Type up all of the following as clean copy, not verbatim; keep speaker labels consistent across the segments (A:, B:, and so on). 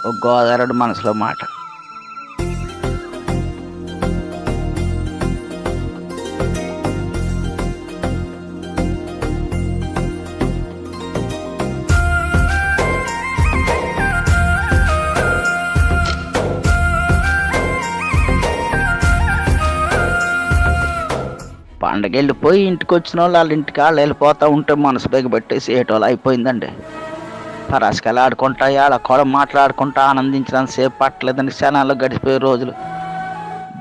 A: ఒక గోదావరి మనసులో మాట. పండగ వెళ్ళిపోయి ఇంటికి వచ్చిన వాళ్ళు వాళ్ళ ఇంటికి వాళ్ళు వెళ్ళిపోతూ ఉంటే మనసు బిగబెట్టేసి ఏటోళ్ళు అయిపోయిందండి. పరాసుకెళ్ళి ఆడుకుంటా వాళ్ళ కూడా మాట్లాడుకుంటా ఆనందించడానికి సేపు పట్టలేదని క్షణాల్లో గడిచిపోయే రోజులు.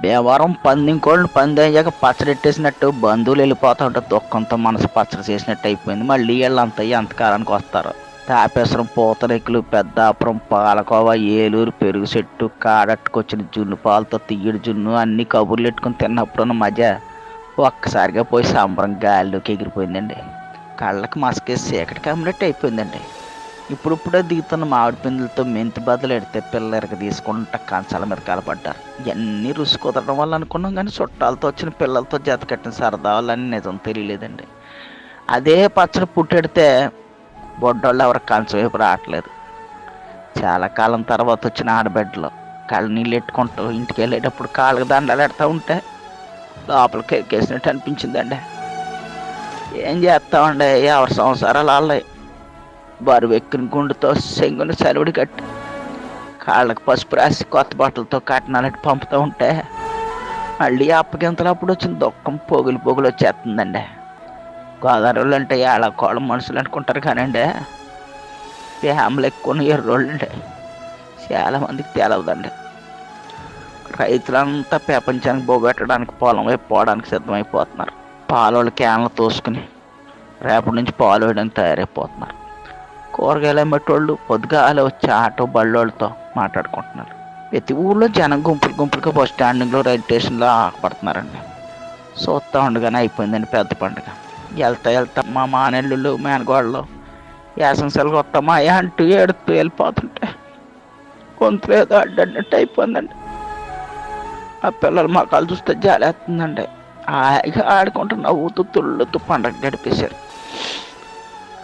A: భీమవరం పందింకోళ్ళు పంది అయ్యాక పచ్చడెట్టేసినట్టు బంధువులు వెళ్ళిపోతూ ఉంటే దుఃఖంతో మనసు పచ్చడి చేసినట్టు అయిపోయింది. మళ్ళీ వీళ్ళంతా ఎంతకాలానికి వస్తారు. తాపేశ్వరం, పూతరేకులు, పెద్దాపురం, పాలకోవ, ఏలూరు, పెరుగు చెట్టు, కాడట్టుకొచ్చిన జున్ను పాలతో తీయడి జున్ను అన్ని కబుర్లు పెట్టుకుని తిన్నప్పుడున్న మజా ఒక్కసారిగా పోయి సంబరం గాలిలోకి ఎగిరిపోయిందండి. కళ్ళకి మసకేసి చీకటి కమ్మినట్టు అయిపోయిందండి. ఇప్పుడిప్పుడే దిగుతున్న మామిడి పిందులతో మెంతి బదులు ఎడితే పిల్లలు ఎరగ తీసుకుంటా కంచాల మీద కలపడ్డారు. ఇవన్నీ రుచి కుదరడం వల్ల అనుకున్నాం, కానీ చుట్టాలతో వచ్చిన పిల్లలతో జత కట్టిన సరదా వాళ్ళని నిజం తెలియలేదండి. అదే పచ్చడి పుట్టెడితే బొడ్డోళ్ళు ఎవరికి కంచం వైపు రావట్లేదు. చాలా కాలం తర్వాత వచ్చిన ఆడబిడ్డలు కళ్ళ నీళ్ళు ఎట్టుకుంటూ ఇంటికి వెళ్ళేటప్పుడు కాళ్ళకి దండాలు ఎడతా ఉంటే లోపలికి ఎక్కేసినట్టు అనిపించిందండి. ఏం చేస్తామండి, ఎవరి సంసారాలు వాళ్ళవి. బరువు ఎక్కిన గుండుతో సెంగుని సెలవుడి కట్టి కాళ్ళకి పసుపు రాసి కొత్త బట్టలతో కట్టినాలంటే పంపుతూ ఉంటే మళ్ళీ అప్పగింతలప్పుడు వచ్చిన దుఃఖం పొగులు పొగులు వచ్చేస్తుందండి. గోదావరి అంటే ఏళ్ళకోళ్ళ మనుషులు అనుకుంటారు కానండి, ఫ్యామిలీ ఎక్కువ ఎర్రోళ్ళు అండి. చాలామందికి తెలవదండి. రైతులంతా ప్రపంచానికి బోబెట్టడానికి పొలం వైపు పోవడానికి సిద్ధమైపోతున్నారు. పాలోళ్ళు క్యాన్లు తోసుకుని రేపటి నుంచి పాలు వేయడానికి తయారైపోతున్నారు. కూరగాయలు అమ్మేటోళ్ళు పొద్దుగాలే వచ్చి ఆటో బళ్ళోళ్ళతో మాట్లాడుకుంటున్నారు. ప్రతి ఊళ్ళో జనం గుంపులు గుంపులుగా బస్ స్టాండింగ్లో, రైల్ స్టేషన్లో ఆకపడుతున్నారండి. చూస్తూ ఉండగానే అయిపోయిందండి పెద్ద పండుగ. వెళ్తా మా మానెళ్ళు మేనగోళ్ళు యాసంసలుగా వస్తామా అంటూ ఏడుతూ వెళ్ళిపోతుంటే గొంతులు ఏదో అడ్డన్నట్టు అయిపోయిందండి. ఆ పిల్లలు మొక్కలు చూస్తే జాలేస్తుందండి. హాయిగా ఆడుకుంటూ నవ్వుతూ తుళ్ళుతూ పండగ గడిపేశారు.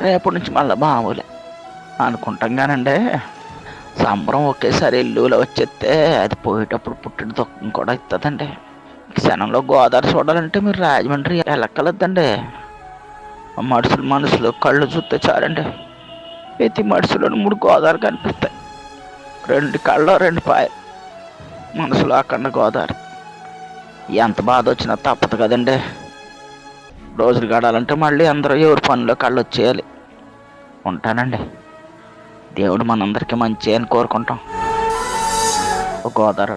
A: రేపటి నుంచి మళ్ళీ మామూలే అనుకుంటాం కానండి, సంబరం ఒకేసారి ఇల్లులో వచ్చేస్తే అది పోయేటప్పుడు పుట్టిన దుఃఖం కూడా ఇస్తుందండి. క్షణంలో గోదావరి చూడాలంటే మీరు రాజమండ్రి వెళ్ళక్కలద్దండి. మనుషులు కళ్ళు చూస్తే చాలండి, ప్రతి మనుషులను 3 గోదావరి కనిపిస్తాయి. 2 కళ్ళు 2 పాయలు, మనసులో అక్కడ గోదావరి. ఎంత బాధ వచ్చినా తప్పదు కదండి. రోజులు గడాలంటే మళ్ళీ అందరూ ఎవరి పనిలో కళ్ళు వచ్చేయాలి. ఉంటానండి. దేవుడు మనందరికీ మంచి అని కోరుకుంటాం. ఒక గోదావరి.